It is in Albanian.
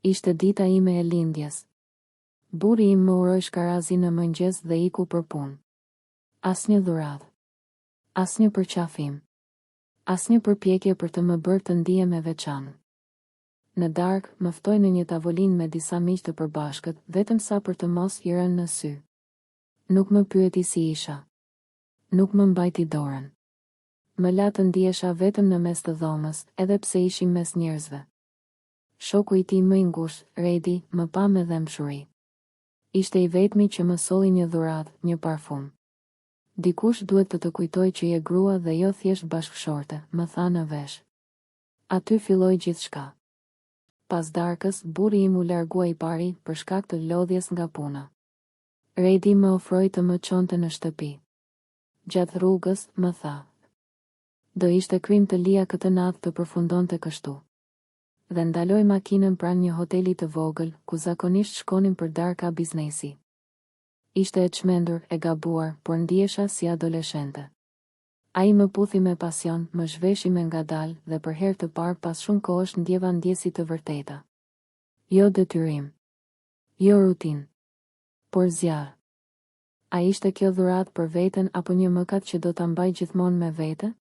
Ishte dita ime e lindjes. Burri im më uroi shkarazi në mëngjes dhe iku për punë. Asnjë dhuradhë. Asnjë përqafim. Asnjë përpjekje për të më bërë të ndihem e veçantë. Në darkë, më ftoi në një tavolinë me disa miq të përbashkët, vetëm sa për të mos i rënë në sy. Nuk më pyeti si isha. Nuk më mbajti dorën. Më la të ndihesha vetëm në mes të dhomës, edhe pse ishim mes njerëzve. Shoku i tij më i ngushtë, Redi, më pa me dhëmshuri. Ishte i vetmi që më solli një dhuradhë, një parfum. Dikush duhet të të kujtoj që je grua dhe jo thjesht bashkëshorte, më tha në vesh. Aty filloi gjithçka. Pas darkës, burri im u largua i pari për shkak të lodhjes nga puna. Redi më ofroi të më çonte në shtëpi. Gjatë rrugës, më tha. Do ishte krim të lija këtë natë të përfundonte kështu. Dhe ndaloi makinën pranë një hoteli të vogël, ku zakonisht shkonim për darka biznesi. Ishte e çmendur, e gabuar, por ndihesha si adoleshente. Ai më puthi me pasion, më zhveshi me ngadalë dhe për herë të parë pas shumë kohësh ndjeva ndjesi të vërteta. Jo detyrim. Jo rutinë. Por zjarr. A ishte kjo dhuradhë për veten apo një mëkat që do ta mbaj gjithmonë me vete?